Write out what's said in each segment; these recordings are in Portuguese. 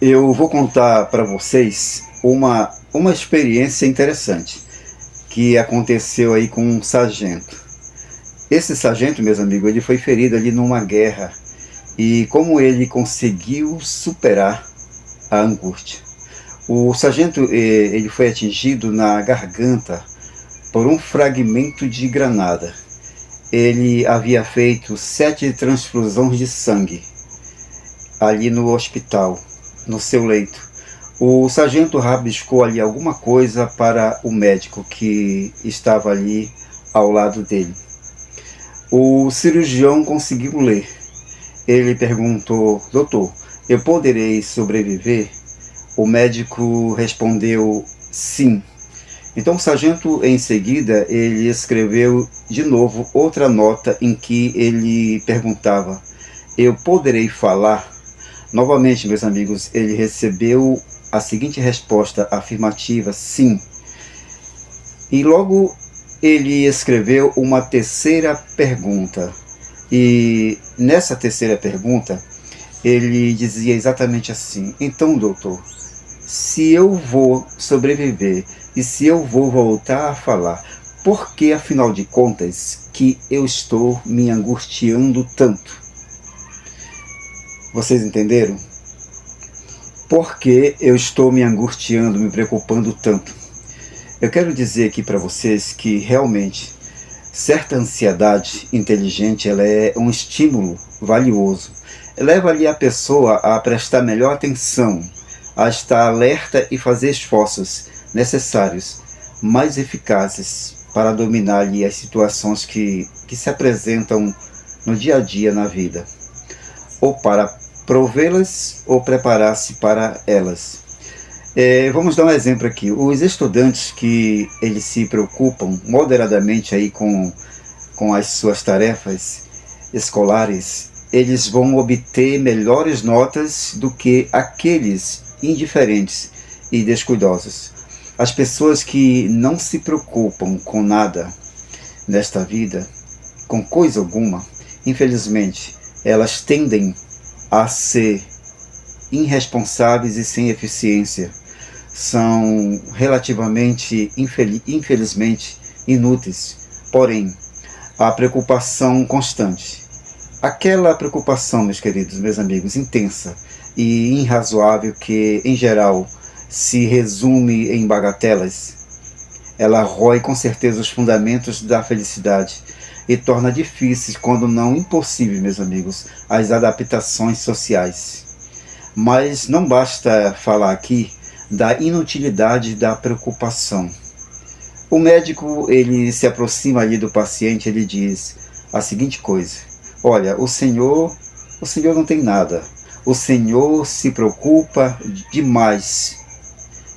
Eu vou contar para vocês uma experiência interessante que aconteceu aí com um sargento. Esse sargento, meus amigos, ele foi ferido ali numa guerra e como ele conseguiu superar a angústia. O sargento ele foi atingido na garganta por um fragmento de granada. Ele havia feito 7 transfusões de sangue ali no hospital, no seu leito. O sargento rabiscou ali alguma coisa para o médico que estava ali ao lado dele. O cirurgião conseguiu ler. Ele perguntou: doutor, eu poderei sobreviver? O médico respondeu: sim. Então o sargento, em seguida, ele escreveu de novo outra nota em que ele perguntava: eu poderei falar? Novamente, meus amigos, ele recebeu a seguinte resposta afirmativa: sim. E logo ele escreveu uma terceira pergunta. E nessa terceira pergunta, ele dizia exatamente assim: então, doutor, se eu vou sobreviver e se eu vou voltar a falar, por que, afinal de contas, que eu estou me angustiando tanto? Vocês entenderam? Por que eu estou me angustiando, me preocupando tanto? Eu quero dizer aqui para vocês que realmente certa ansiedade inteligente ela é um estímulo valioso. Leva ali a pessoa a prestar melhor atenção, a estar alerta e fazer esforços necessários, mais eficazes para dominar ali as situações que se apresentam no dia a dia na vida, ou para provê-las ou preparar-se para elas. Vamos dar um exemplo aqui. Os estudantes que eles se preocupam moderadamente aí com as suas tarefas escolares, eles vão obter melhores notas do que aqueles indiferentes e descuidosos. As pessoas que não se preocupam com nada nesta vida, com coisa alguma, infelizmente, elas tendem a ser irresponsáveis e sem eficiência. São relativamente, infelizmente, inúteis. Porém, a preocupação constante, aquela preocupação, meus queridos, meus amigos, intensa e irrazoável que, em geral, se resume em bagatelas, ela rói com certeza os fundamentos da felicidade e torna difíceis, quando não impossíveis, meus amigos, as adaptações sociais. Mas não basta falar aqui da inutilidade da preocupação. O médico, ele se aproxima ali do paciente, ele diz a seguinte coisa: olha, o senhor não tem nada. O senhor se preocupa demais.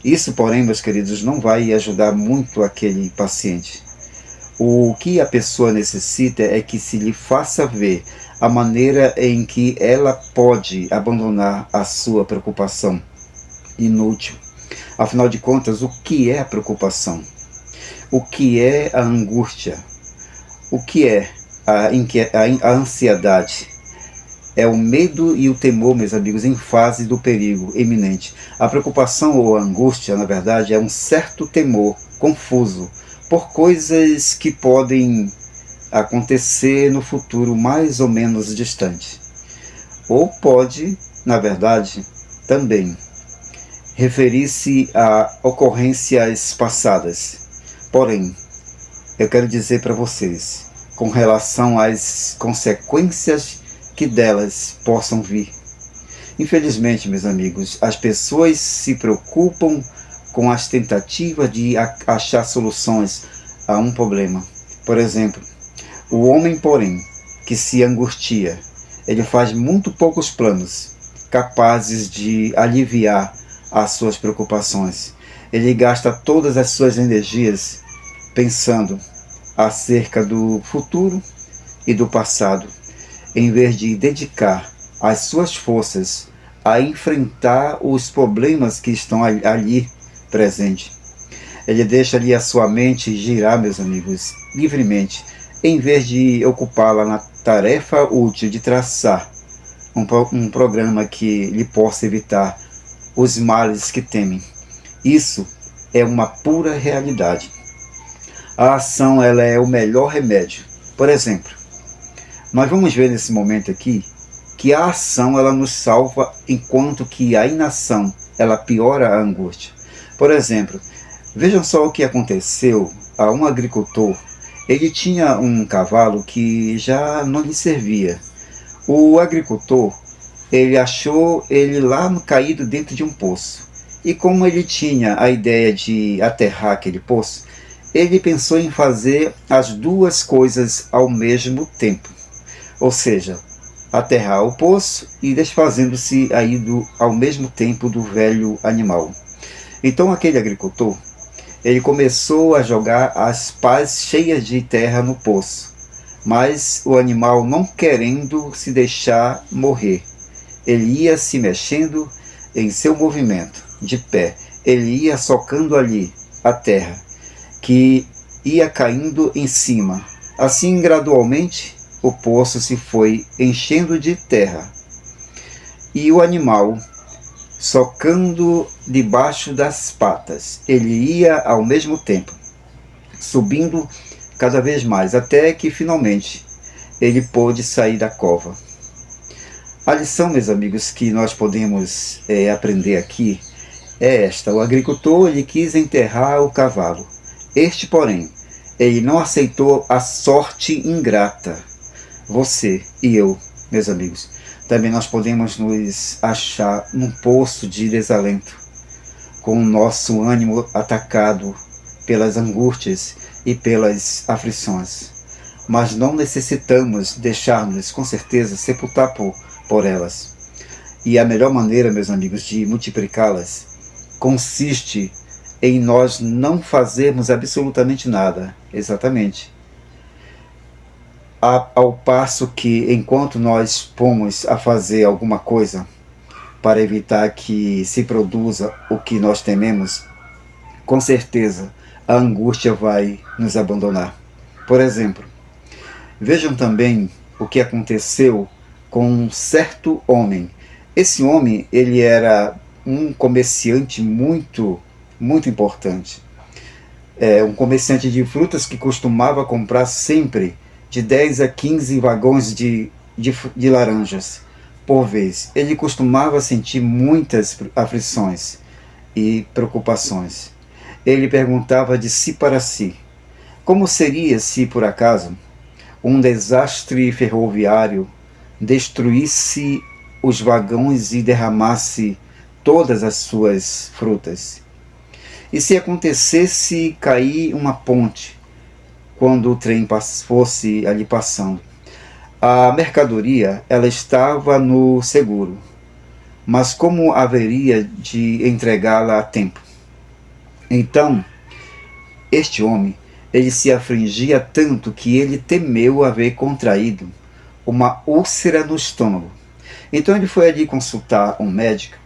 Isso, porém, meus queridos, não vai ajudar muito aquele paciente. O que a pessoa necessita é que se lhe faça ver a maneira em que ela pode abandonar a sua preocupação inútil. Afinal de contas, o que é a preocupação? O que é a angústia? O que é a ansiedade? É o medo e o temor, meus amigos, em fase do perigo iminente. A preocupação ou a angústia, na verdade, é um certo temor confuso por coisas que podem acontecer no futuro mais ou menos distante. Ou pode, na verdade, também referir-se a ocorrências passadas. Porém, eu quero dizer para vocês, com relação às consequências que delas possam vir. Infelizmente, meus amigos, as pessoas se preocupam com as tentativas de achar soluções a um problema. Por exemplo, o homem, porém, que se angustia, ele faz muito poucos planos capazes de aliviar as suas preocupações. Ele gasta todas as suas energias pensando acerca do futuro e do passado, em vez de dedicar as suas forças a enfrentar os problemas que estão ali presentes. Ele deixa ali a sua mente girar, meus amigos, livremente, em vez de ocupá-la na tarefa útil de traçar um programa que lhe possa evitar os males que temem. Isso é uma pura realidade. A ação, ela é o melhor remédio. Por exemplo, nós vamos ver nesse momento aqui que a ação, ela nos salva, enquanto que a inação, ela piora a angústia. Por exemplo, vejam só o que aconteceu a um agricultor. Ele tinha um cavalo que já não lhe servia. O agricultor, ele achou ele lá caído dentro de um poço. E como ele tinha a ideia de aterrar aquele poço, ele pensou em fazer as duas coisas ao mesmo tempo. Ou seja, aterrar o poço e desfazendo-se aí ao mesmo tempo do velho animal. Então aquele agricultor, ele começou a jogar as pás cheias de terra no poço, mas o animal não querendo se deixar morrer. Ele ia se mexendo em seu movimento, de pé. Ele ia socando ali a terra, que ia caindo em cima. Assim, gradualmente, o poço se foi enchendo de terra. E o animal, socando debaixo das patas, ele ia ao mesmo tempo, subindo cada vez mais, até que finalmente ele pôde sair da cova. A lição, meus amigos, que nós podemos aprender aqui é esta. O agricultor, ele quis enterrar o cavalo. Este, porém, ele não aceitou a sorte ingrata. Você e eu, meus amigos, também nós podemos nos achar num poço de desalento, com o nosso ânimo atacado pelas angústias e pelas aflições. Mas não necessitamos deixar-nos, com certeza, sepultar por elas. E a melhor maneira, meus amigos, de multiplicá-las consiste em nós não fazermos absolutamente nada. Exatamente. Ao passo que, enquanto nós pomos a fazer alguma coisa para evitar que se produza o que nós tememos, com certeza a angústia vai nos abandonar. Por exemplo, vejam também o que aconteceu com um certo homem. Esse homem, ele era um comerciante muito importante. Um comerciante de frutas que costumava comprar sempre de 10 a 15 vagões de laranjas por vez. Ele costumava sentir muitas aflições e preocupações. Ele perguntava de si para si: como seria se, por acaso, um desastre ferroviário destruísse os vagões e derramasse todas as suas frutas? E se acontecesse cair uma ponte quando o trem fosse ali passando? A mercadoria, ela estava no seguro, mas como haveria de entregá-la a tempo? Então, este homem, ele se afligia tanto que ele temeu haver contraído uma úlcera no estômago. Então ele foi ali consultar um médico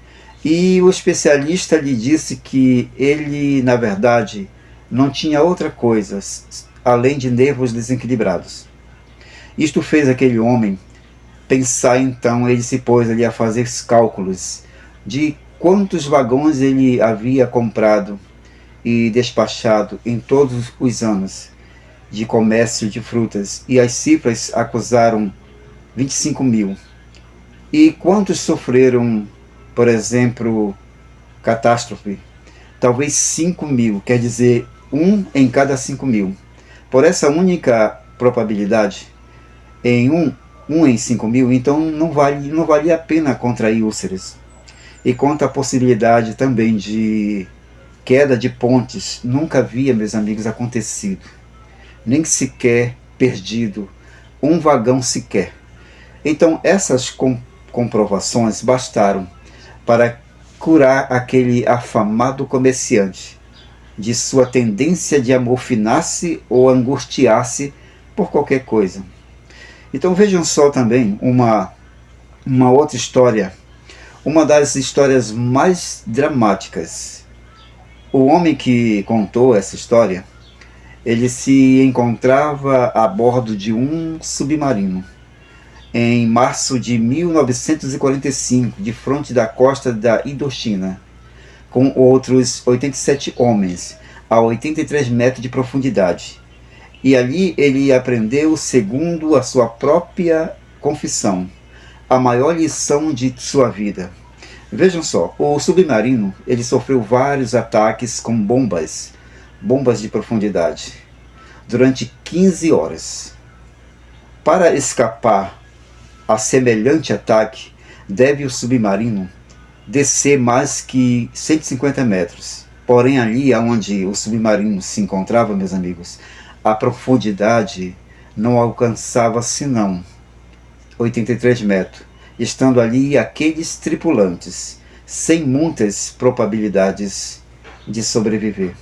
e o especialista lhe disse que ele, na verdade, não tinha outra coisa além de nervos desequilibrados. Isto fez aquele homem pensar. Então ele se pôs ali a fazer cálculos de quantos vagões ele havia comprado e despachado em todos os anos de comércio de frutas, e as cifras acusaram 25 mil. E quantos sofreram, por exemplo, catástrofe? Talvez 5 mil, quer dizer, 1 em cada 5 mil. Por essa única probabilidade, em 1 em 5 mil, então não valia a pena contrair úlceras. E quanto à possibilidade também de queda de pontes, nunca havia, meus amigos, acontecido. Nem sequer perdido um vagão sequer. Então essas comprovações bastaram para curar aquele afamado comerciante de sua tendência de amofinar-se ou angustiar-se por qualquer coisa. Então vejam só também uma outra história, uma das histórias mais dramáticas. O homem que contou essa história, ele se encontrava a bordo de um submarino em março de 1945, de frente da costa da Indochina. com outros 87 homens a 83 metros de profundidade. E ali ele aprendeu, segundo a sua própria confissão, a maior lição de sua vida. Vejam só, o submarino ele sofreu vários ataques com bombas de profundidade, durante 15 horas. Para escapar a semelhante ataque, deve o submarino descer mais que 150 metros. Porém, ali onde o submarino se encontrava, meus amigos, a profundidade não alcançava senão 83 metros, estando ali aqueles tripulantes sem muitas probabilidades de sobreviver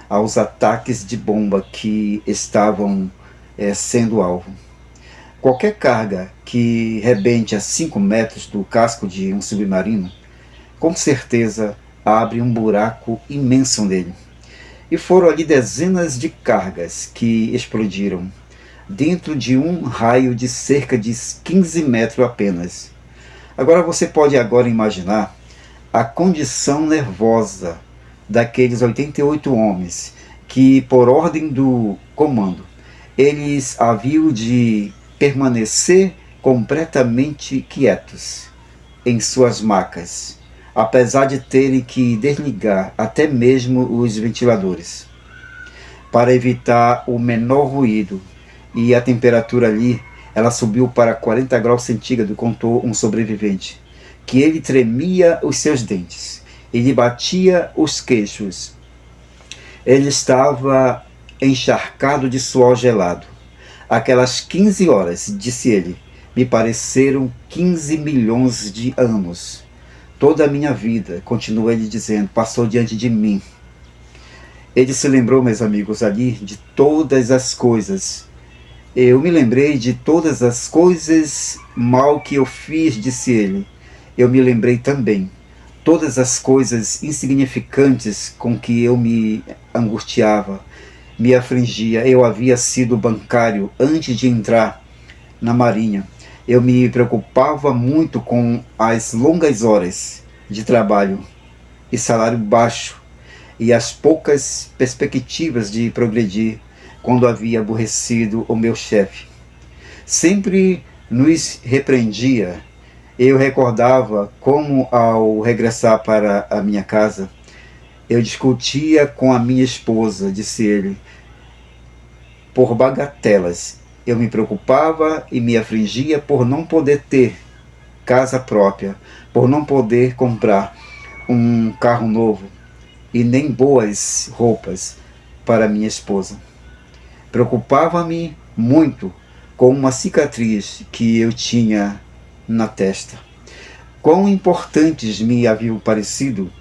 aos ataques de bomba que estavam sendo alvo. Qualquer carga que rebente a 5 metros do casco de um submarino, com certeza abre um buraco imenso nele. E foram ali dezenas de cargas que explodiram, dentro de um raio de cerca de 15 metros apenas. Agora você pode imaginar a condição nervosa daqueles 88 homens que, por ordem do comando, eles haviam de permanecer completamente quietos em suas macas, apesar de terem que desligar até mesmo os ventiladores, para evitar o menor ruído. E a temperatura ali, ela subiu para 40 graus centígrados, contou um sobrevivente, que ele tremia os seus dentes, ele batia os queixos, ele estava encharcado de suor gelado. Aquelas 15 horas, disse ele, me pareceram 15 milhões de anos. Toda a minha vida, continua ele dizendo, passou diante de mim. Ele se lembrou, meus amigos, ali de todas as coisas. Eu me lembrei de todas as coisas mal que eu fiz, disse ele. Eu me lembrei também todas as coisas insignificantes com que eu me angustiava, me afligia. Eu havia sido bancário antes de entrar na Marinha. Eu me preocupava muito com as longas horas de trabalho e salário baixo e as poucas perspectivas de progredir quando havia aborrecido o meu chefe. Sempre nos repreendia. Eu recordava como, ao regressar para a minha casa, eu discutia com a minha esposa, disse ele, por bagatelas. Eu me preocupava e me afligia por não poder ter casa própria, por não poder comprar um carro novo e nem boas roupas para minha esposa. Preocupava-me muito com uma cicatriz que eu tinha na testa. Quão importantes me haviam parecido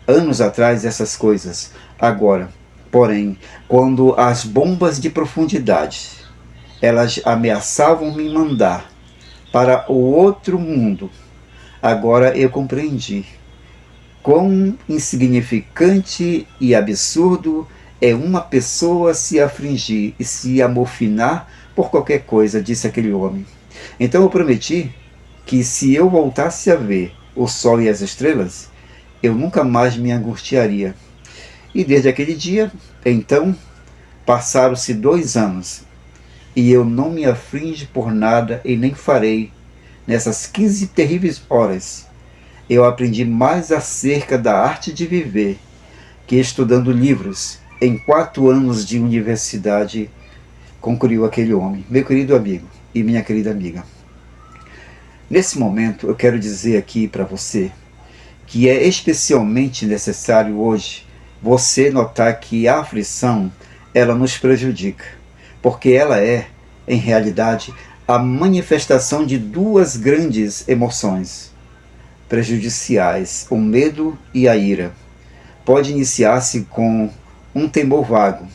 anos atrás essas coisas. Agora, porém, quando as bombas de profundidade, elas ameaçavam me mandar para o outro mundo, agora eu compreendi quão insignificante e absurdo é uma pessoa se afligir e se amofinar por qualquer coisa, disse aquele homem. Então eu prometi que se eu voltasse a ver o sol e as estrelas, eu nunca mais me angustiaria. E desde aquele dia, então, passaram-se 2 anos, e eu não me aflige por nada e nem farei. Nessas 15 terríveis horas, eu aprendi mais acerca da arte de viver que estudando livros em 4 anos de universidade, concluiu aquele homem. Meu querido amigo e minha querida amiga, nesse momento eu quero dizer aqui para você que é especialmente necessário hoje você notar que a aflição, ela nos prejudica, porque ela é, em realidade, a manifestação de 2 grandes emoções prejudiciais, o medo e a ira. Pode iniciar-se com um temor vago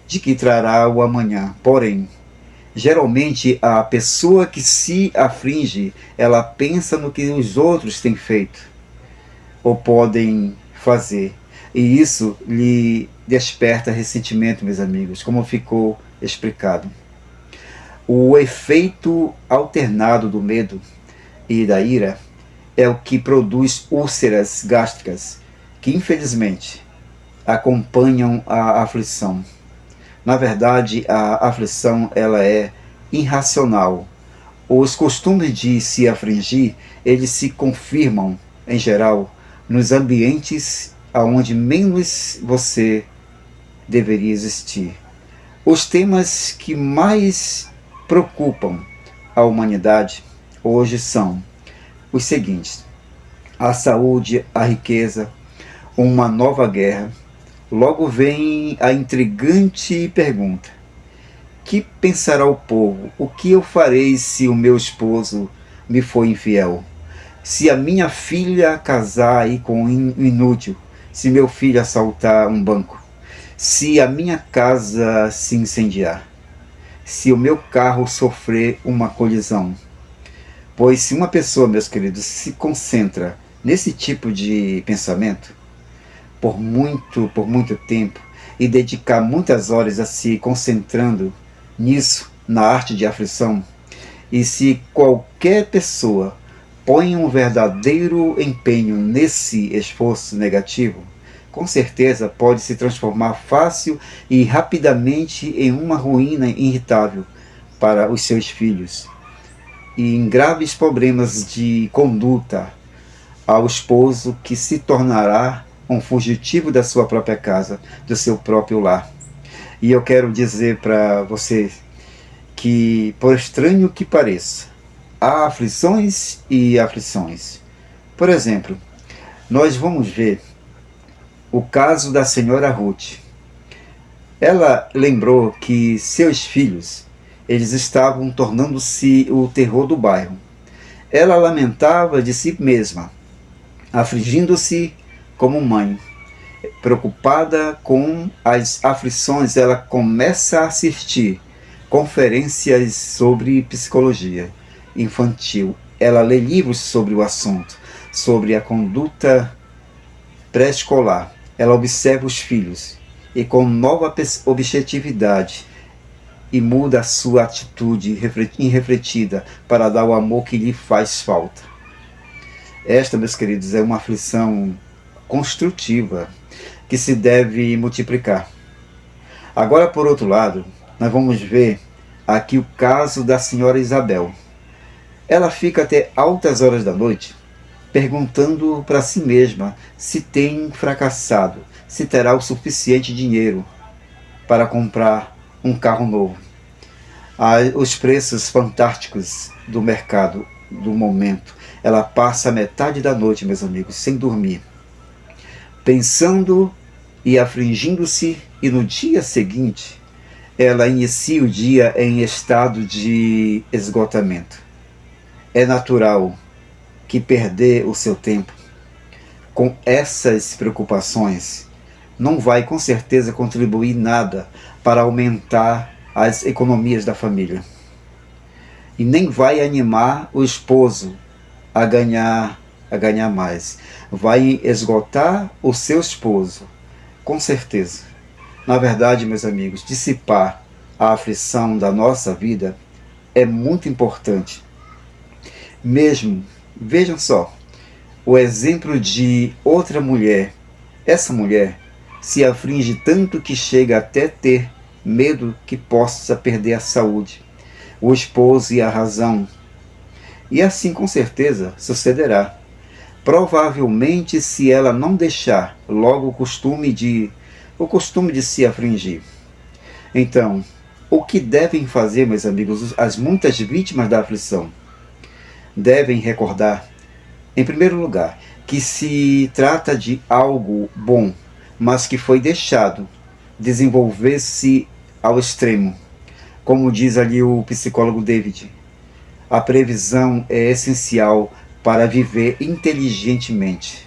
de que trará o amanhã, porém, geralmente a pessoa que se aflige, ela pensa no que os outros têm feito ou podem fazer, e isso lhe desperta ressentimento, meus amigos, como ficou explicado. O efeito alternado do medo e da ira é o que produz úlceras gástricas que infelizmente acompanham a aflição. Na verdade, a aflição ela é irracional. Os costumes de se afligir, eles se confirmam, em geral, nos ambientes onde menos você deveria existir. Os temas que mais preocupam a humanidade hoje são os seguintes: a saúde, a riqueza, uma nova guerra. Logo vem a intrigante pergunta: que pensará o povo? O que eu farei se o meu esposo me for infiel? Se a minha filha casar aí com um inútil? Se meu filho assaltar um banco? Se a minha casa se incendiar? Se o meu carro sofrer uma colisão? Pois se uma pessoa, meus queridos, se concentra nesse tipo de pensamento por muito tempo e dedicar muitas horas a se concentrando nisso, na arte de aflição, e se qualquer pessoa põe um verdadeiro empenho nesse esforço negativo, com certeza pode se transformar fácil e rapidamente em uma ruína irritável para os seus filhos e em graves problemas de conduta ao esposo, que se tornará um fugitivo da sua própria casa, do seu próprio lar. E eu quero dizer para vocês que, por estranho que pareça, há aflições e aflições. Por exemplo, nós vamos ver o caso da senhora Ruth. Ela lembrou que seus filhos, eles estavam tornando-se o terror do bairro. Ela lamentava de si mesma, afligindo-se como mãe. Preocupada com as aflições, ela começa a assistir conferências sobre psicologia infantil. Ela lê livros sobre o assunto, sobre a conduta pré-escolar. Ela observa os filhos e com nova objetividade e muda a sua atitude irrefletida para dar o amor que lhe faz falta. Esta, meus queridos, é uma aflição construtiva que se deve multiplicar. Agora, por outro lado, nós vamos ver aqui o caso da senhora Isabel. Ela fica até altas horas da noite perguntando para si mesma se tem fracassado, se terá o suficiente dinheiro para comprar um carro novo. Os preços fantásticos do mercado do momento. Ela passa a metade da noite, meus amigos, sem dormir, pensando e afligindo-se, e no dia seguinte ela inicia o dia em estado de esgotamento. É natural que perder o seu tempo com essas preocupações não vai com certeza contribuir nada para aumentar as economias da família, e nem vai animar o esposo a ganhar mais. Vai esgotar o seu esposo, com certeza. Na verdade, meus amigos, dissipar a aflição da nossa vida é muito importante. Mesmo, vejam só, o exemplo de outra mulher. Essa mulher se aflige tanto que chega até ter medo que possa perder a saúde, o esposo e a razão. E assim com certeza sucederá. Provavelmente, se ela não deixar logo o costume de se afligir. Então, o que devem fazer, meus amigos, as muitas vítimas da aflição? Devem recordar, em primeiro lugar, que se trata de algo bom, mas que foi deixado desenvolver-se ao extremo. Como diz ali o psicólogo David, a previsão é essencial para viver inteligentemente.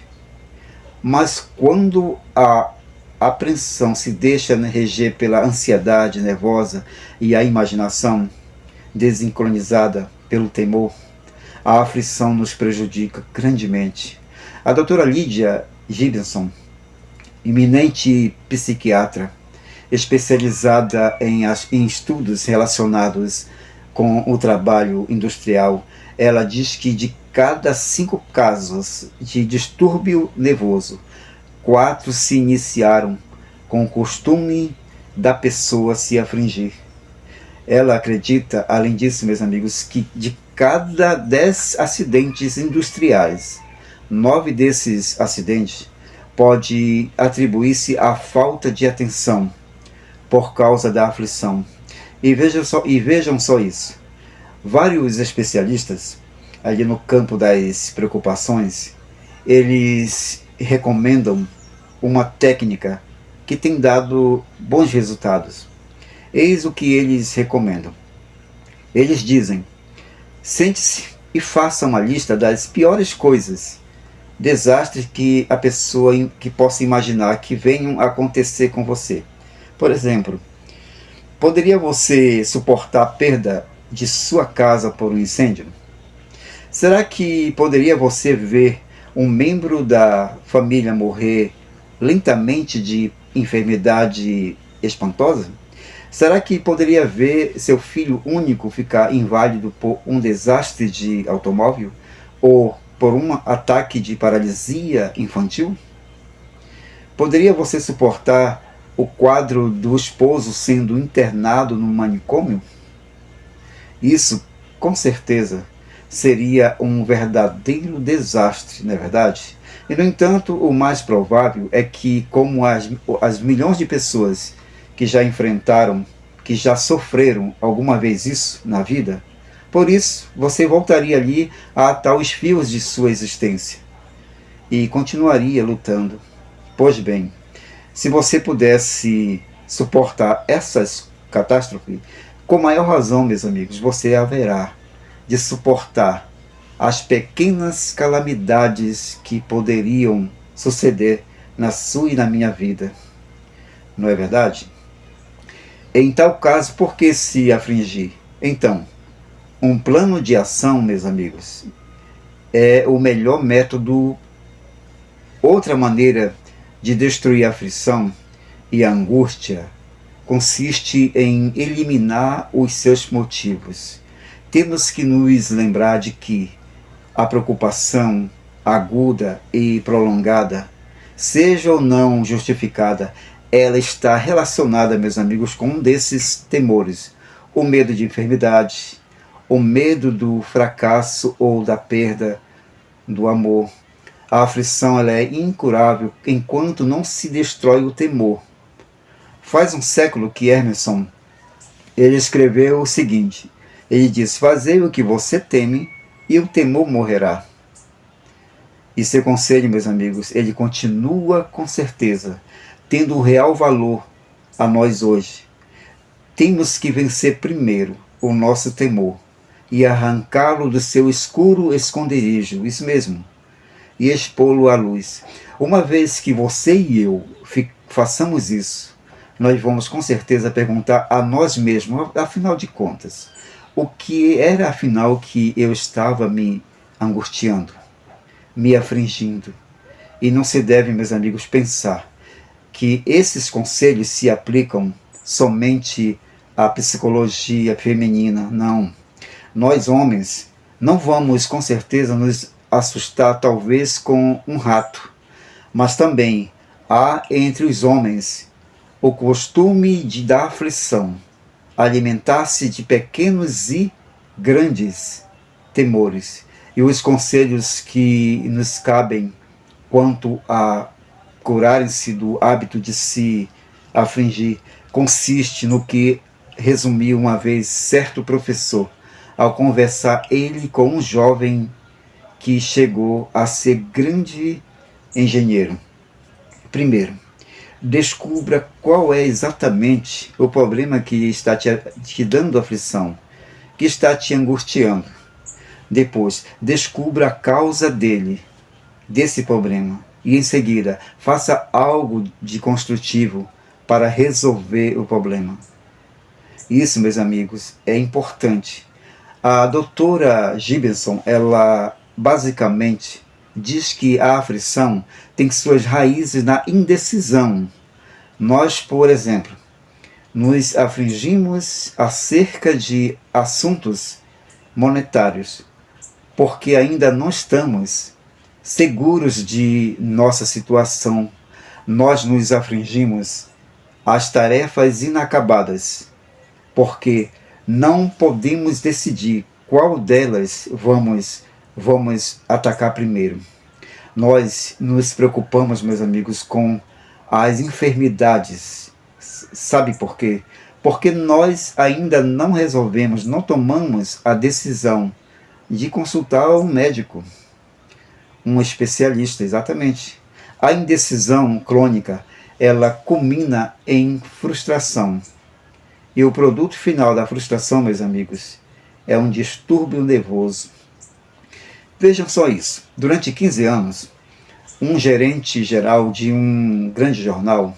Mas quando a apreensão se deixa reger pela ansiedade nervosa e a imaginação desincronizada pelo temor, a aflição nos prejudica grandemente. A doutora Lydia Gibbonson, eminente psiquiatra, especializada em estudos relacionados com o trabalho industrial, ela diz que de cada 5 casos de distúrbio nervoso, 4 se iniciaram com o costume da pessoa se afligir. Ela acredita, além disso, meus amigos, que de cada 10 acidentes industriais, 9 desses acidentes pode atribuir-se à falta de atenção por causa da aflição. E vejam só isso. Vários especialistas, ali no campo das preocupações, eles recomendam uma técnica que tem dado bons resultados. Eis o que eles recomendam. Eles dizem: sente-se e faça uma lista das piores coisas, desastres que a pessoa que possa imaginar que venham a acontecer com você. Por exemplo, poderia você suportar a perda de sua casa por um incêndio? Será que poderia você ver um membro da família morrer lentamente de enfermidade espantosa? Será que poderia ver seu filho único ficar inválido por um desastre de automóvel? Ou por um ataque de paralisia infantil? Poderia você suportar o quadro do esposo sendo internado no manicômio? Isso, com certeza, seria um verdadeiro desastre, não é verdade? E, no entanto, o mais provável é que, como as milhões de pessoas que já enfrentaram, que já sofreram alguma vez isso na vida, por isso você voltaria ali a atar os fios de sua existência e continuaria lutando. Pois bem, se você pudesse suportar essas catástrofes, com maior razão, meus amigos, você haverá de suportar as pequenas calamidades que poderiam suceder na sua e na minha vida. Não é verdade? Em tal caso, por que se afligir? Então, um plano de ação, meus amigos, é o melhor método. Outra maneira de destruir a aflição e a angústia consiste em eliminar os seus motivos. Temos que nos lembrar de que a preocupação aguda e prolongada, seja ou não justificada, ela está relacionada, meus amigos, com um desses temores: o medo de enfermidade, o medo do fracasso ou da perda do amor. A aflição ela é incurável enquanto não se destrói o temor. Faz um século que Emerson ele escreveu o seguinte: ele diz: fazei o que você teme e o temor morrerá. E seu conselho, meus amigos, ele continua com certeza tendo um real valor a nós hoje. Temos que vencer primeiro o nosso temor e arrancá-lo do seu escuro esconderijo, isso mesmo, e expô-lo à luz. Uma vez que você e eu façamos isso, nós vamos com certeza perguntar a nós mesmos, afinal de contas, o que era afinal que eu estava me angustiando, me afligindo? E não se deve, meus amigos, pensar que esses conselhos se aplicam somente à psicologia feminina. Não. Nós, homens, não vamos com certeza nos assustar talvez com um rato, mas também há entre os homens o costume da aflição, alimentar-se de pequenos e grandes temores. E os conselhos que nos cabem quanto a curarem-se do hábito de se afligir consiste no que resumiu uma vez certo professor ao conversar ele com um jovem que chegou a ser grande engenheiro. Primeiro, descubra qual é exatamente o problema que está te dando aflição, que está te angustiando. Depois, descubra a causa desse problema. E em seguida, faça algo de construtivo para resolver o problema. Isso, meus amigos, é importante. A doutora Gibenson, ela basicamente diz que a aflição tem suas raízes na indecisão. Nós, por exemplo, nos afligimos acerca de assuntos monetários, porque ainda não estamos seguros de nossa situação, nós nos afligimos às tarefas inacabadas, porque não podemos decidir qual delas vamos atacar primeiro. Nós nos preocupamos, meus amigos, com as enfermidades. Sabe por quê? Porque nós ainda não resolvemos, não tomamos a decisão de consultar um médico, um especialista, exatamente. A indecisão crônica, ela culmina em frustração. E o produto final da frustração, meus amigos, é um distúrbio nervoso. Vejam só isso. Durante 15 anos, um gerente geral de um grande jornal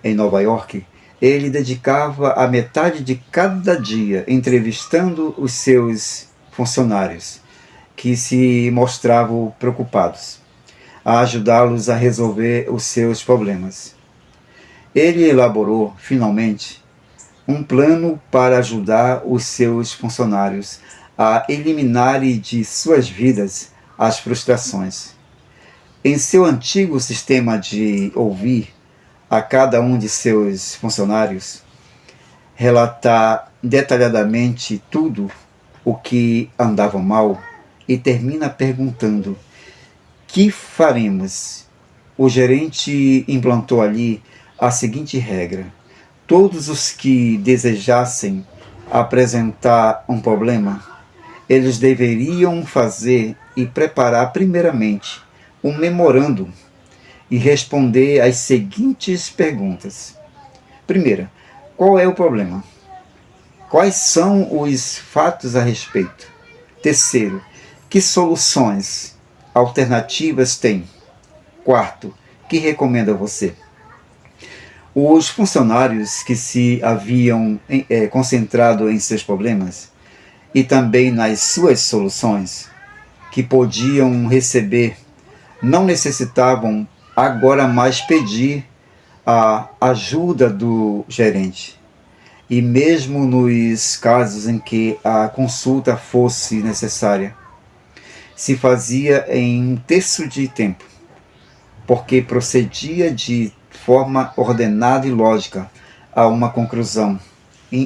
em Nova York, ele dedicava a metade de cada dia entrevistando os seus funcionários, que se mostravam preocupados, a ajudá-los a resolver os seus problemas. Ele elaborou, finalmente, um plano para ajudar os seus funcionários a eliminarem de suas vidas as frustrações. Em seu antigo sistema de ouvir a cada um de seus funcionários, relatar detalhadamente tudo o que andava mal e termina perguntando: que faremos? O gerente implantou ali a seguinte regra: todos os que desejassem apresentar um problema, eles deveriam fazer e preparar primeiramente um memorando e responder às seguintes perguntas. Primeira, qual é o problema? Quais são os fatos a respeito? Terceiro, que soluções alternativas tem? Quarto, que recomenda você? Os funcionários que se haviam concentrado em seus problemas e também nas suas soluções que podiam receber não necessitavam agora mais pedir a ajuda do gerente. E mesmo nos casos em que a consulta fosse necessária, se fazia em um terço de tempo, porque procedia de forma ordenada e lógica a uma conclusão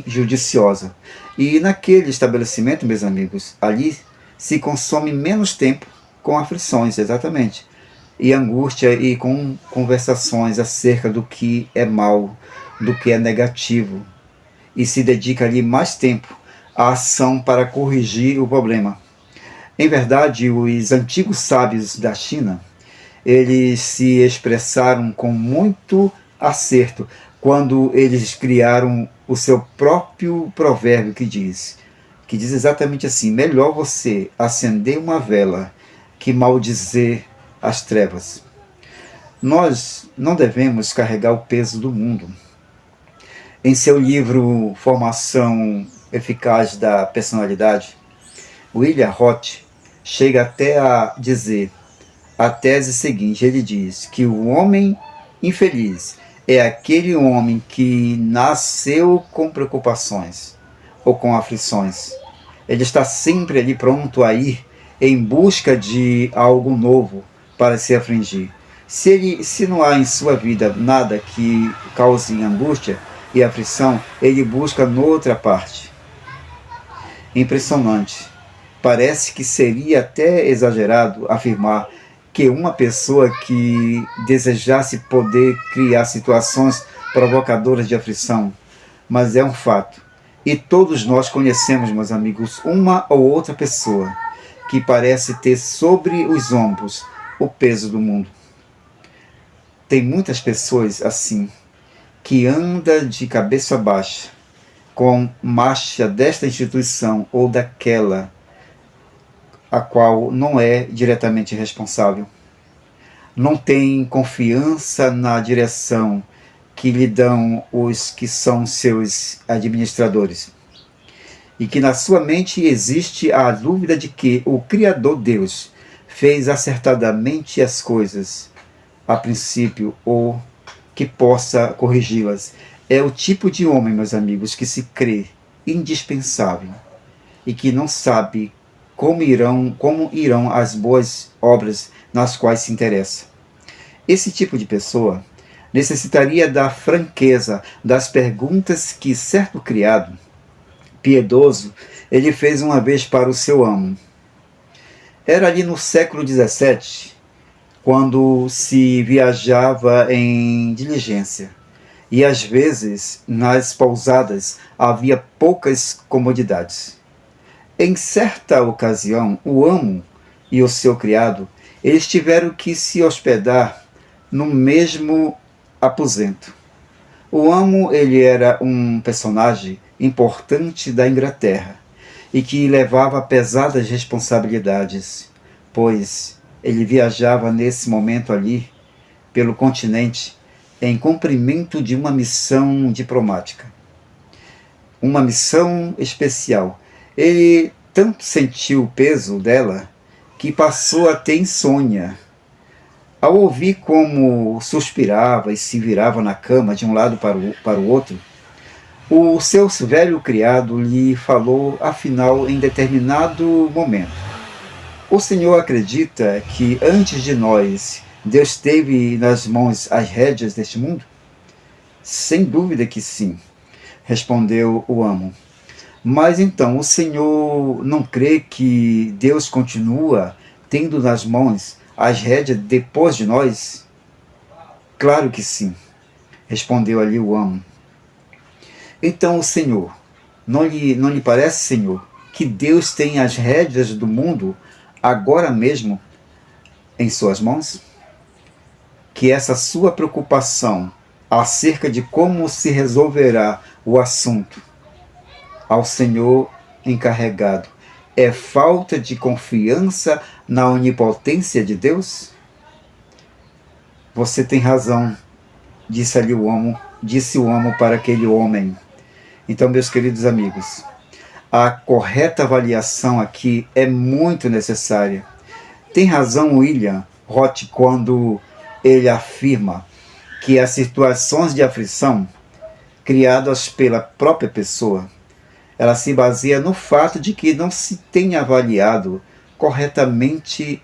judiciosa. E naquele estabelecimento, meus amigos, ali se consome menos tempo com aflições, exatamente, e angústia e com conversações acerca do que é mal, do que é negativo, e se dedica ali mais tempo à ação para corrigir o problema. Em verdade, os antigos sábios da China, eles se expressaram com muito acerto quando eles criaram o seu próprio provérbio que diz exatamente assim: melhor você acender uma vela que maldizer as trevas. Nós não devemos carregar o peso do mundo. Em seu livro Formação Eficaz da Personalidade, William Roth chega até a dizer a tese seguinte. Ele diz que o homem infeliz é aquele homem que nasceu com preocupações ou com aflições. Ele está sempre ali pronto a ir em busca de algo novo para se afligir. Se não há em sua vida nada que cause angústia e aflição, ele busca noutra parte. Impressionante. Parece que seria até exagerado afirmar que uma pessoa que desejasse poder criar situações provocadoras de aflição, mas é um fato. E todos nós conhecemos, meus amigos, uma ou outra pessoa que parece ter sobre os ombros o peso do mundo. Tem muitas pessoas assim, que andam de cabeça baixa, com marcha desta instituição ou daquela, a qual não é diretamente responsável. Não tem confiança na direção que lhe dão os que são seus administradores. E que na sua mente existe a dúvida de que o Criador Deus fez acertadamente as coisas a princípio ou que possa corrigi-las. É o tipo de homem, meus amigos, que se crê indispensável e que não sabe como irão as boas obras nas quais se interessa. Esse tipo de pessoa necessitaria da franqueza das perguntas que certo criado, piedoso, ele fez uma vez para o seu amo. Era ali no século XVII, quando se viajava em diligência, e às vezes nas pousadas havia poucas comodidades. Em certa ocasião, o amo e o seu criado, eles tiveram que se hospedar no mesmo aposento. O amo, ele era um personagem importante da Inglaterra e que levava pesadas responsabilidades, pois ele viajava nesse momento ali pelo continente em cumprimento de uma missão diplomática, uma missão especial. Ele tanto sentiu o peso dela que passou a ter insônia. Ao ouvir como suspirava e se virava na cama de um lado para o outro, o seu velho criado lhe falou, afinal, em determinado momento: o senhor acredita que antes de nós Deus teve nas mãos as rédeas deste mundo? Sem dúvida que sim, respondeu o amo. Mas então, o senhor não crê que Deus continua tendo nas mãos as rédeas depois de nós? Claro que sim, respondeu ali o amo. Então, o senhor, não lhe parece, senhor, que Deus tem as rédeas do mundo agora mesmo em suas mãos? Que essa sua preocupação acerca de como se resolverá o assunto ao Senhor encarregado é falta de confiança na onipotência de Deus? Você tem razão, disse o amo para aquele homem. Então, meus queridos amigos, a correta avaliação aqui é muito necessária. Tem razão William Roth quando ele afirma que as situações de aflição criadas pela própria pessoa, ela se baseia no fato de que não se tem avaliado corretamente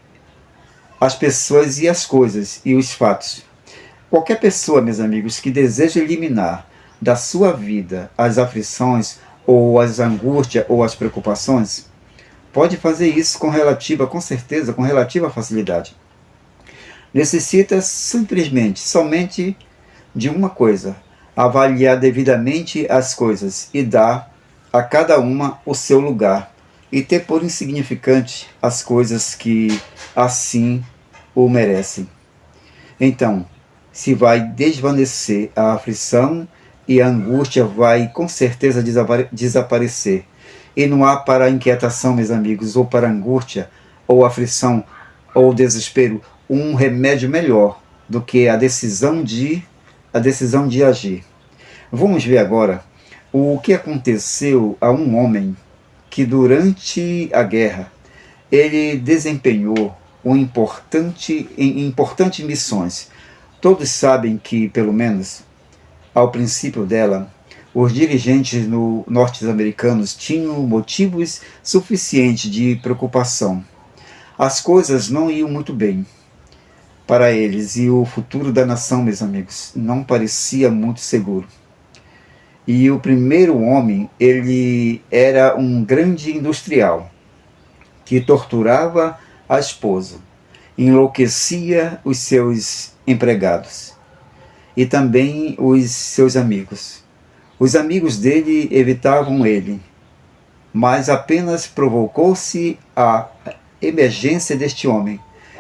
as pessoas e as coisas e os fatos. Qualquer pessoa, meus amigos, que deseja eliminar da sua vida as aflições ou as angústias ou as preocupações, pode fazer isso com certeza, com relativa facilidade. Necessita somente de uma coisa: avaliar devidamente as coisas e dar a cada uma o seu lugar, e ter por insignificante as coisas que assim o merecem. Então, se vai desvanecer a aflição e a angústia vai com certeza desaparecer. E não há para a inquietação, meus amigos, ou para a angústia, ou aflição, ou desespero, um remédio melhor do que a decisão de agir. Vamos ver agora o que aconteceu a um homem que durante a guerra ele desempenhou importantes missões. Todos sabem que, pelo menos ao princípio dela, os dirigentes norte-americanos tinham motivos suficientes de preocupação. As coisas não iam muito bem para eles e o futuro da nação, meus amigos, não parecia muito seguro. E o primeiro homem, ele era um grande industrial que torturava a esposa, enlouquecia os seus empregados e também os seus amigos. Os amigos dele evitavam ele, mas apenas provocou-se a emergência deste homem.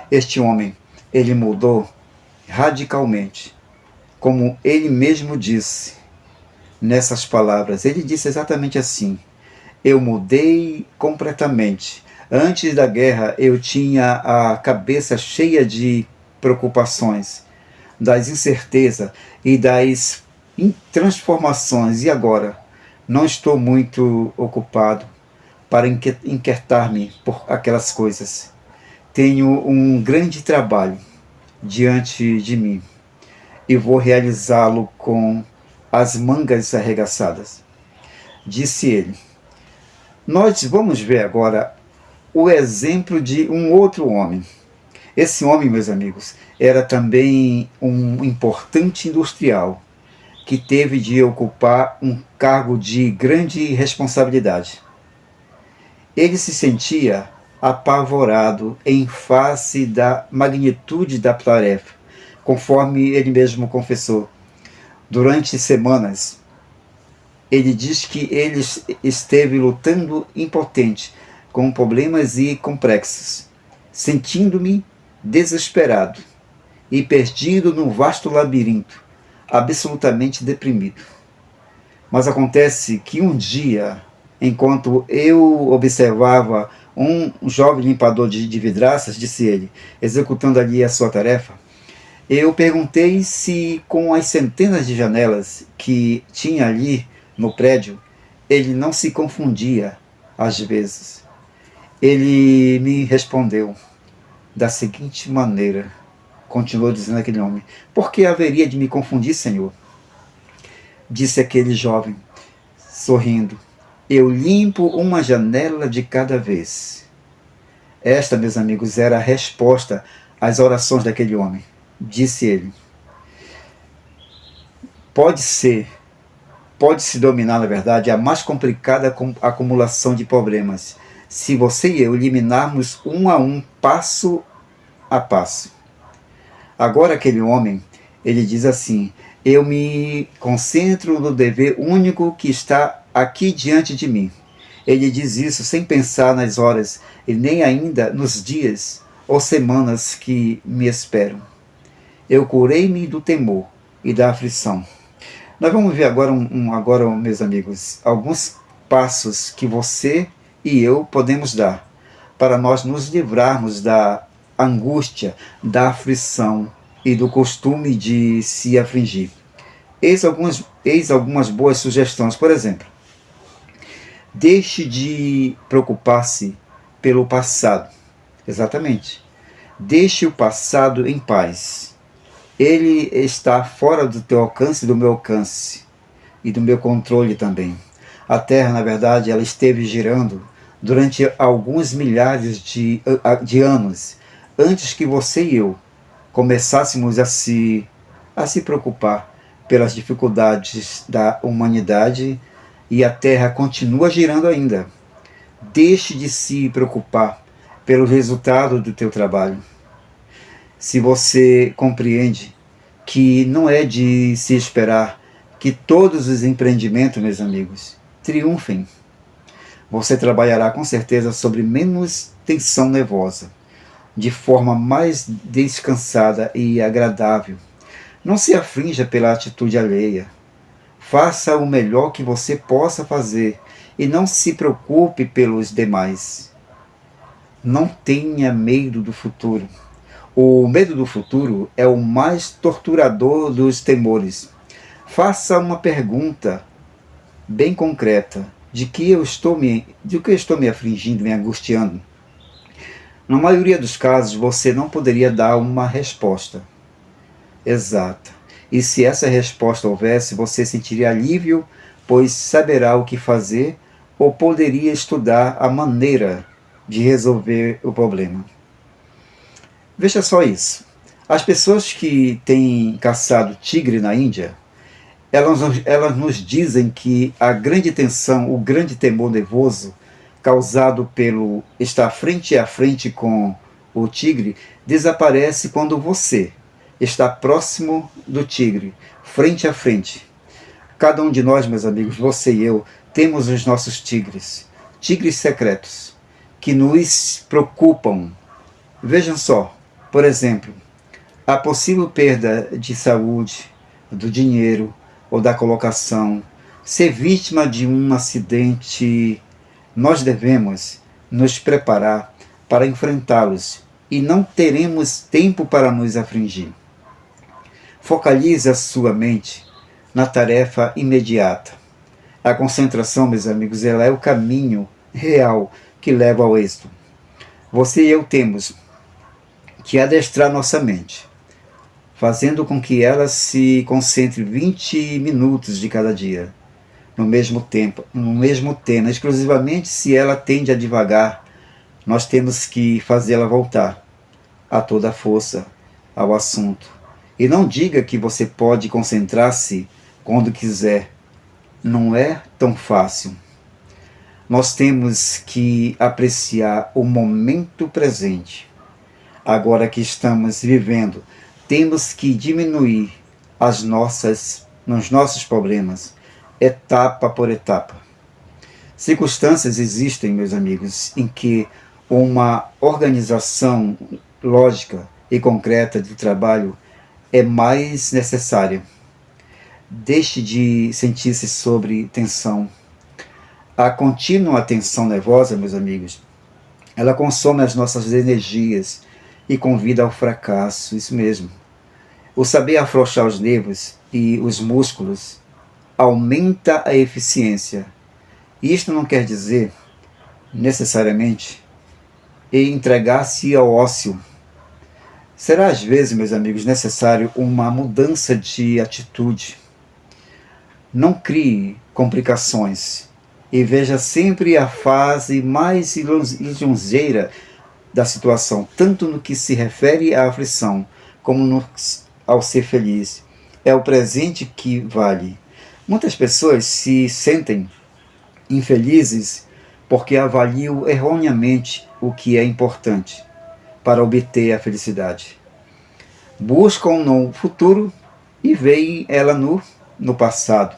Este homem, ele mudou radicalmente, como ele mesmo disse nessas palavras. Ele disse exatamente assim: eu mudei completamente. Antes da guerra eu tinha a cabeça cheia de preocupações, das incertezas e das transformações, e agora não estou muito ocupado para inquietar-me por aquelas coisas. Tenho um grande trabalho diante de mim e vou realizá-lo com as mangas arregaçadas. Disse ele. Nós vamos ver agora o exemplo de um outro homem. Esse homem, meus amigos, era também um importante industrial que teve de ocupar um cargo de grande responsabilidade. Ele se sentia apavorado em face da magnitude da tarefa, conforme ele mesmo confessou. Durante semanas, ele diz que ele esteve lutando impotente com problemas e complexos, sentindo-me desesperado e perdido num vasto labirinto, absolutamente deprimido. Mas acontece que um dia, enquanto eu observava um jovem limpador de vidraças, disse ele, executando ali a sua tarefa, eu perguntei se com as centenas de janelas que tinha ali no prédio, ele não se confundia às vezes. Ele me respondeu da seguinte maneira, continuou dizendo aquele homem, por que haveria de me confundir, Senhor? Disse aquele jovem, sorrindo, eu limpo uma janela de cada vez. Esta, meus amigos, era a resposta às orações daquele homem. Disse ele, pode-se dominar, na verdade, a mais complicada acumulação de problemas, se você e eu eliminarmos um a um, passo a passo. Agora aquele homem, ele diz assim, eu me concentro no dever único que está aqui diante de mim. Ele diz isso sem pensar nas horas e nem ainda nos dias ou semanas que me esperam. Eu curei-me do temor e da aflição. Nós vamos ver agora, agora, meus amigos, alguns passos que você e eu podemos dar para nós nos livrarmos da angústia, da aflição e do costume de se afligir. Eis algumas boas sugestões. Por exemplo, deixe de preocupar-se pelo passado. Exatamente. Deixe o passado em paz. Ele está fora do teu alcance e do meu alcance, e do meu controle também. A Terra, na verdade, ela esteve girando durante alguns milhares de anos, antes que você e eu começássemos a se preocupar pelas dificuldades da humanidade, e a Terra continua girando ainda. Deixe de se preocupar pelo resultado do teu trabalho. Se você compreende que não é de se esperar que todos os empreendimentos, meus amigos, triunfem, você trabalhará com certeza sobre menos tensão nervosa, de forma mais descansada e agradável. Não se aflinja pela atitude alheia. Faça o melhor que você possa fazer e não se preocupe pelos demais. Não tenha medo do futuro. O medo do futuro é o mais torturador dos temores. Faça uma pergunta bem concreta. De que eu estou me afligindo, me angustiando? Na maioria dos casos, você não poderia dar uma resposta exata. E se essa resposta houvesse, você sentiria alívio, pois saberá o que fazer, ou poderia estudar a maneira de resolver o problema. Veja só isso. As pessoas que têm caçado tigre na Índia, elas nos dizem que a grande tensão, o grande temor nervoso causado pelo estar frente a frente com o tigre, desaparece quando você está próximo do tigre, frente a frente. Cada um de nós, meus amigos, você e eu, temos os nossos tigres secretos, que nos preocupam. Vejam só, por exemplo, a possível perda de saúde, do dinheiro ou da colocação, ser vítima de um acidente. Nós devemos nos preparar para enfrentá-los e não teremos tempo para nos afligir. Focalize a sua mente na tarefa imediata. A concentração, meus amigos, ela é o caminho real que leva ao êxito. Você e eu temos que adestrar nossa mente, fazendo com que ela se concentre 20 minutos de cada dia, no mesmo tema, exclusivamente. Se ela tende a divagar, nós temos que fazê-la voltar a toda força ao assunto. E não diga que você pode concentrar-se quando quiser. Não é tão fácil. Nós temos que apreciar o momento presente. Agora que estamos vivendo, temos que diminuir os nossos problemas, etapa por etapa. Circunstâncias existem, meus amigos, em que uma organização lógica e concreta de trabalho é mais necessária. Deixe de sentir-se sob tensão. A contínua tensão nervosa, meus amigos, ela consome as nossas energias e convida ao fracasso, isso mesmo. O saber afrouxar os nervos e os músculos aumenta a eficiência. Isto não quer dizer, necessariamente, entregar-se ao ócio. Será às vezes, meus amigos, necessário uma mudança de atitude. Não crie complicações e veja sempre a fase mais lisonjeira da situação, tanto no que se refere à aflição, como ao ser feliz. É o presente que vale. Muitas pessoas se sentem infelizes porque avaliam erroneamente o que é importante para obter a felicidade. Buscam no futuro e veem ela no passado.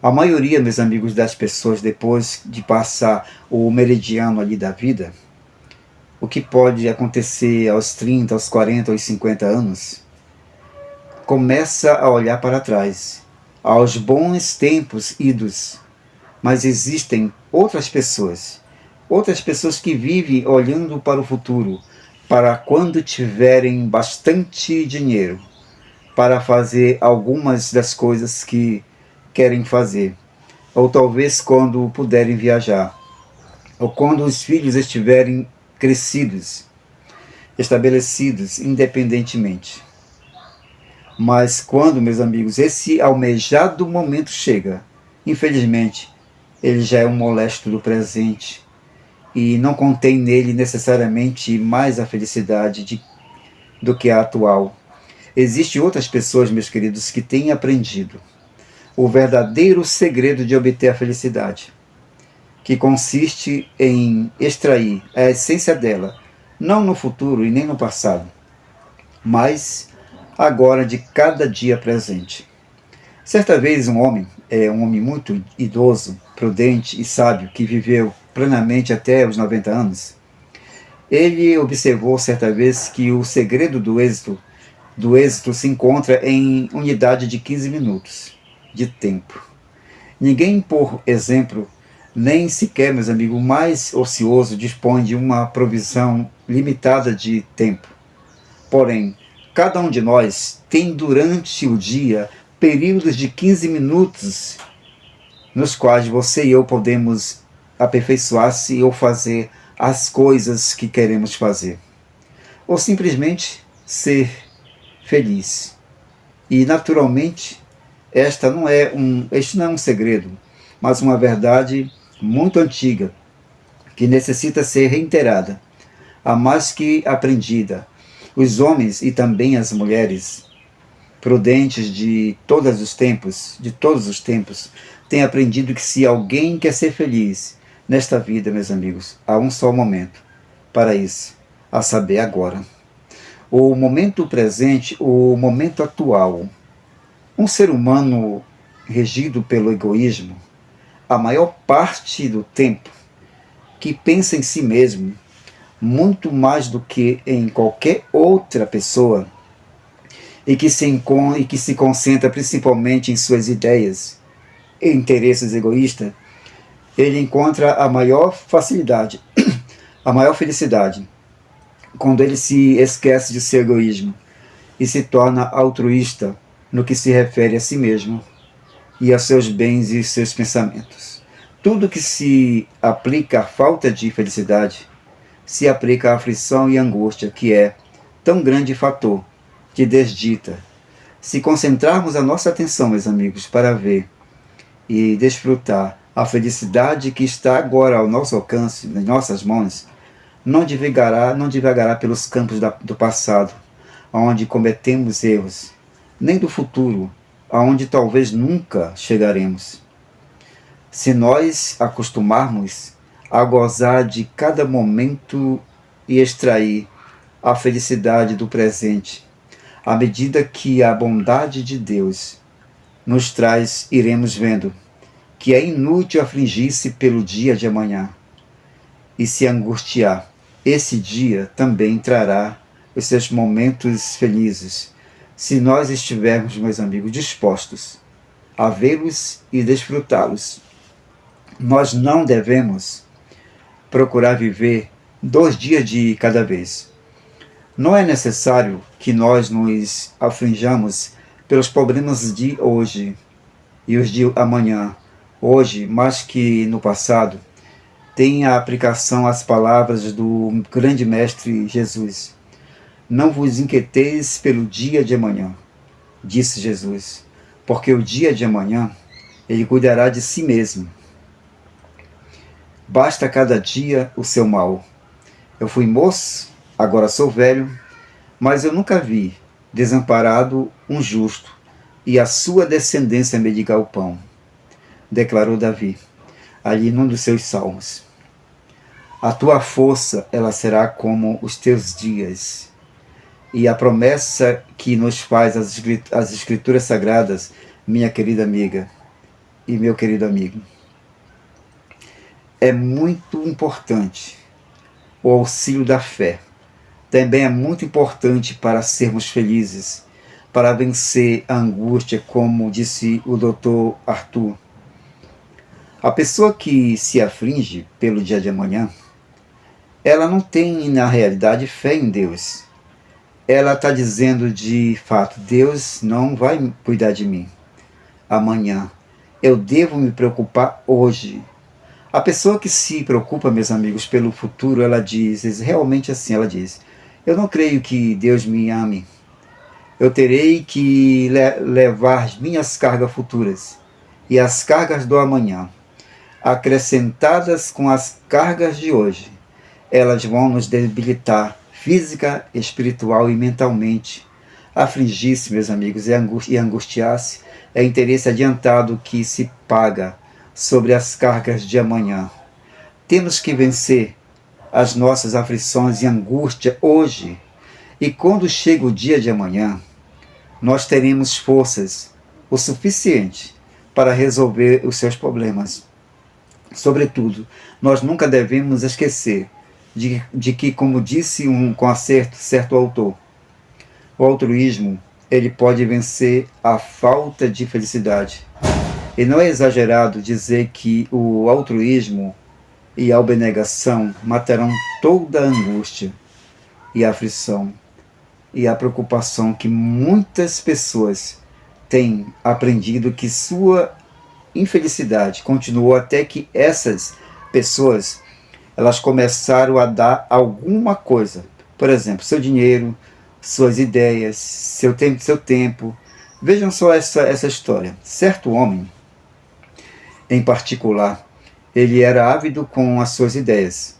A maioria, meus amigos, das pessoas, depois de passar o meridiano ali da vida, o que pode acontecer aos 30, aos 40, aos 50 anos, começa a olhar para trás, aos bons tempos idos. Mas existem outras pessoas que vivem olhando para o futuro, para quando tiverem bastante dinheiro, para fazer algumas das coisas que querem fazer, ou talvez quando puderem viajar, ou quando os filhos estiverem crescidos, estabelecidos independentemente. Mas quando, meus amigos, esse almejado momento chega, infelizmente, ele já é um molesto do presente e não contém nele necessariamente mais a felicidade do que a atual. Existem outras pessoas, meus queridos, que têm aprendido o verdadeiro segredo de obter a felicidade, que consiste em extrair a essência dela, não no futuro e nem no passado, mas agora de cada dia presente. Certa vez um homem muito idoso, prudente e sábio, que viveu plenamente até os 90 anos, ele observou certa vez que o segredo do êxito se encontra em unidade de 15 minutos de tempo. Ninguém, por exemplo, nem sequer, meus amigos, o mais ocioso dispõe de uma provisão limitada de tempo. Porém, cada um de nós tem durante o dia períodos de 15 minutos nos quais você e eu podemos aperfeiçoar-se ou fazer as coisas que queremos fazer. Ou simplesmente ser feliz. E, naturalmente, este não é um segredo, mas uma verdade muito antiga, que necessita ser reiterada, a mais que aprendida. Os homens e também as mulheres prudentes de todos os tempos, têm aprendido que se alguém quer ser feliz nesta vida, meus amigos, há um só momento para isso, a saber, agora. O momento presente, o momento atual. Um ser humano regido pelo egoísmo, a maior parte do tempo, que pensa em si mesmo, muito mais do que em qualquer outra pessoa, e que se concentra principalmente em suas ideias e interesses egoístas, ele encontra a maior facilidade, a maior felicidade, quando ele se esquece de seu egoísmo e se torna altruísta no que se refere a si mesmo e a seus bens e seus pensamentos. Tudo que se aplica à falta de felicidade se aplica à aflição e angústia, que é tão grande fator de desdita. Se concentrarmos a nossa atenção, meus amigos, para ver e desfrutar a felicidade que está agora ao nosso alcance, nas nossas mãos, não divagará pelos campos do passado, onde cometemos erros, nem do futuro, aonde talvez nunca chegaremos. Se nós acostumarmos a gozar de cada momento e extrair a felicidade do presente, à medida que a bondade de Deus nos traz, iremos vendo que é inútil afligir-se pelo dia de amanhã e se angustiar. Esse dia também trará os seus momentos felizes, se nós estivermos, meus amigos, dispostos a vê-los e desfrutá-los. Nós não devemos procurar viver 2 dias de cada vez. Não é necessário que nós nos aflinjamos pelos problemas de hoje e os de amanhã. Hoje, mais que no passado, tem a aplicação às palavras do grande mestre Jesus. Não vos inquieteis pelo dia de amanhã, disse Jesus, porque o dia de amanhã, ele cuidará de si mesmo. Basta cada dia o seu mal. Eu fui moço, agora sou velho, mas eu nunca vi desamparado um justo e a sua descendência mendigar o pão, declarou Davi, ali num dos seus salmos. A tua força, ela será como os teus dias. E a promessa que nos faz as Escrituras Sagradas, minha querida amiga e meu querido amigo, é muito importante. O auxílio da fé também é muito importante para sermos felizes, para vencer a angústia, como disse o Dr. Arthur. A pessoa que se aflige pelo dia de amanhã, ela não tem, na realidade, fé em Deus. Ela está dizendo de fato, Deus não vai cuidar de mim amanhã. Eu devo me preocupar hoje. A pessoa que se preocupa, meus amigos, pelo futuro, ela diz, realmente assim, ela diz, eu não creio que Deus me ame. Eu terei que levar as minhas cargas futuras e as cargas do amanhã, acrescentadas com as cargas de hoje. Elas vão nos debilitar física, espiritual e mentalmente. Afligir-se, meus amigos, e angustiar-se é interesse adiantado que se paga sobre as cargas de amanhã. Temos que vencer as nossas aflições e angústia hoje. E quando chega o dia de amanhã, nós teremos forças o suficiente para resolver os seus problemas. Sobretudo, nós nunca devemos esquecer de que, como disse com acerto certo autor, o altruísmo ele pode vencer a falta de felicidade. E não é exagerado dizer que o altruísmo e a abnegação matarão toda a angústia e a aflição e a preocupação que muitas pessoas têm aprendido, que sua infelicidade continuou até que essas pessoas elas começaram a dar alguma coisa. Por exemplo, seu dinheiro, suas ideias, seu tempo. Vejam só essa história. Certo homem, em particular, ele era ávido com as suas ideias.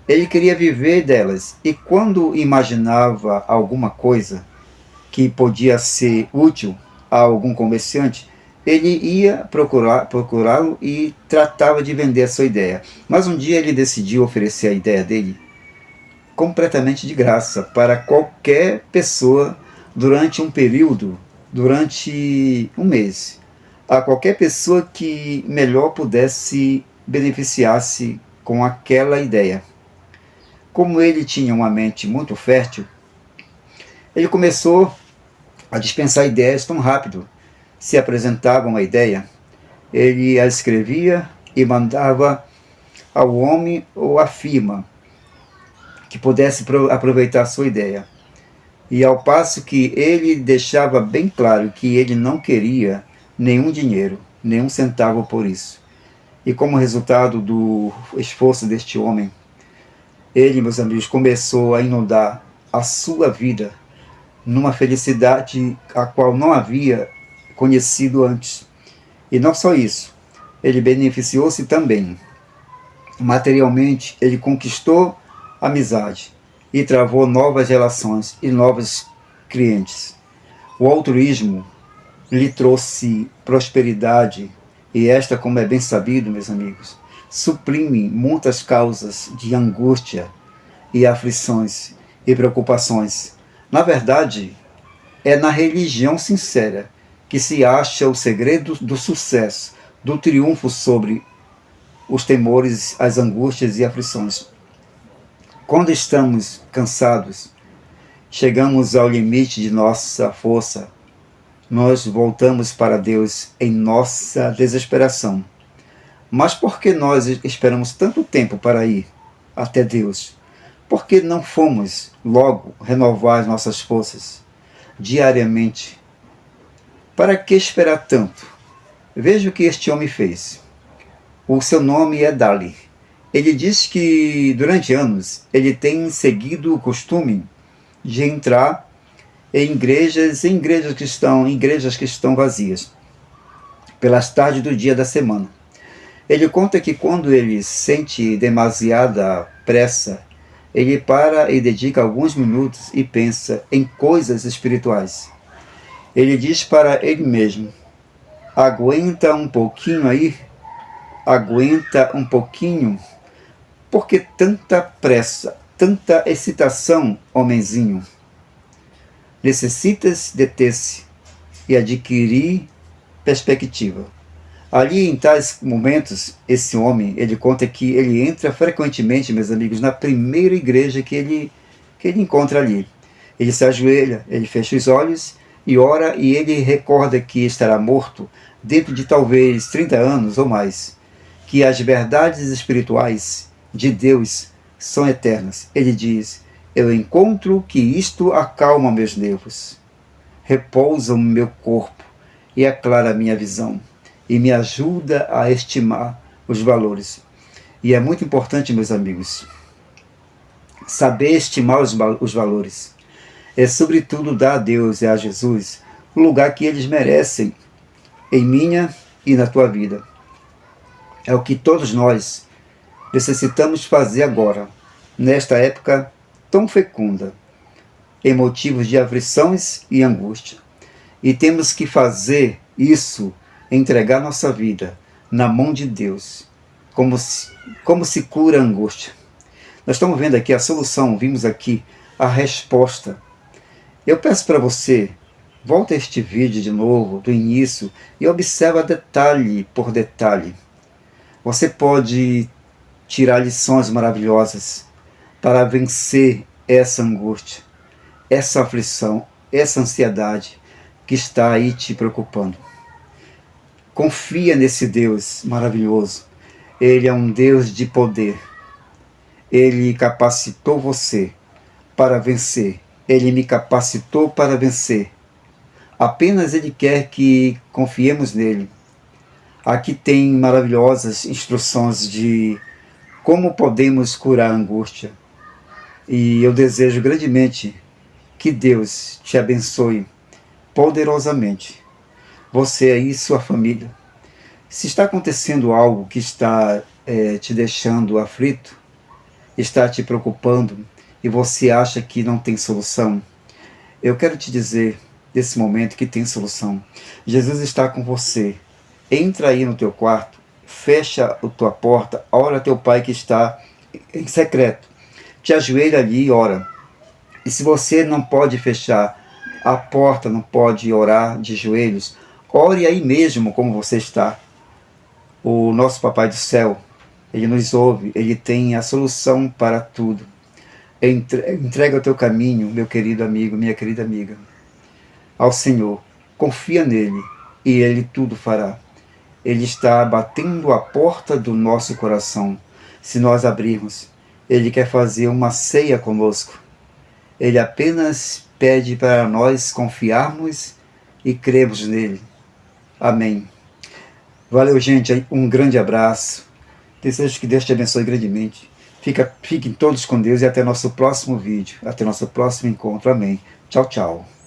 Ele queria viver delas, e quando imaginava alguma coisa que podia ser útil a algum comerciante, ele ia procurá-lo e tratava de vender a sua ideia. Mas um dia ele decidiu oferecer a ideia dele completamente de graça para qualquer pessoa durante um período, durante um mês. A qualquer pessoa que melhor pudesse beneficiar-se com aquela ideia. Como ele tinha uma mente muito fértil, ele começou a dispensar ideias tão rápido. Se apresentava uma ideia, ele a escrevia e mandava ao homem ou à firma que pudesse aproveitar a sua ideia. E ao passo que ele deixava bem claro que ele não queria nenhum dinheiro, nenhum centavo por isso. E como resultado do esforço deste homem, ele, meus amigos, começou a inundar a sua vida numa felicidade a qual não havia conhecido antes. E não só isso, ele beneficiou-se também. Materialmente, ele conquistou amizade e travou novas relações e novos clientes. O altruísmo lhe trouxe prosperidade e esta, como é bem sabido, meus amigos, suprime muitas causas de angústia e aflições e preocupações. Na verdade, é na religião sincera que se acha o segredo do sucesso, do triunfo sobre os temores, as angústias e aflições. Quando estamos cansados, chegamos ao limite de nossa força, nós voltamos para Deus em nossa desesperação. Mas por que nós esperamos tanto tempo para ir até Deus? Por que não fomos logo renovar nossas forças diariamente? Para que esperar tanto? Veja o que este homem fez. O seu nome é Dali. Ele diz que durante anos ele tem seguido o costume de entrar em igrejas que estão vazias, pelas tardes do dia da semana. Ele conta que quando ele sente demasiada pressa, ele para e dedica alguns minutos e pensa em coisas espirituais. Ele diz para ele mesmo: aguenta um pouquinho aí, aguenta um pouquinho, porque tanta pressa, tanta excitação, homenzinho. Necessitas deter-se e adquirir perspectiva. Ali, em tais momentos, esse homem, ele conta que ele entra frequentemente, meus amigos, na primeira igreja que ele encontra ali. Ele se ajoelha, ele fecha os olhos e ora, e ele recorda que estará morto dentro de talvez 30 anos ou mais, que as verdades espirituais de Deus são eternas. Ele diz: eu encontro que isto acalma meus nervos, repousa o meu corpo e aclara a minha visão, e me ajuda a estimar os valores. E é muito importante, meus amigos, saber estimar os valores. É sobretudo dar a Deus e a Jesus o lugar que eles merecem em minha e na tua vida. É o que todos nós necessitamos fazer agora, nesta época tão fecunda, em motivos de aflições e angústia. E temos que fazer isso, entregar nossa vida na mão de Deus, como se cura a angústia. Nós estamos vendo aqui a solução, vimos aqui a resposta. Eu peço para você, volta este vídeo de novo, do início, e observa detalhe por detalhe. Você pode tirar lições maravilhosas para vencer essa angústia, essa aflição, essa ansiedade que está aí te preocupando. Confia nesse Deus maravilhoso. Ele é um Deus de poder. Ele capacitou você para vencer. Ele me capacitou para vencer. Apenas Ele quer que confiemos nele. Aqui tem maravilhosas instruções de como podemos curar a angústia. E eu desejo grandemente que Deus te abençoe poderosamente. Você aí e sua família. Se está acontecendo algo que está te deixando aflito, está te preocupando e você acha que não tem solução, eu quero te dizer nesse momento que tem solução. Jesus está com você. Entra aí no teu quarto, fecha a tua porta, ora a teu Pai que está em secreto. Te ajoelha ali e ora. E se você não pode fechar a porta, não pode orar de joelhos, ore aí mesmo como você está. O nosso Papai do Céu, Ele nos ouve, Ele tem a solução para tudo. Entrega o teu caminho, meu querido amigo, minha querida amiga, ao Senhor. Confia nele e Ele tudo fará. Ele está batendo a porta do nosso coração. Se nós abrirmos, Ele quer fazer uma ceia conosco. Ele apenas pede para nós confiarmos e cremos nele. Amém. Valeu, gente. Um grande abraço. Desejo que Deus te abençoe grandemente. Fiquem todos com Deus e até nosso próximo vídeo. Até nosso próximo encontro. Amém. Tchau, tchau.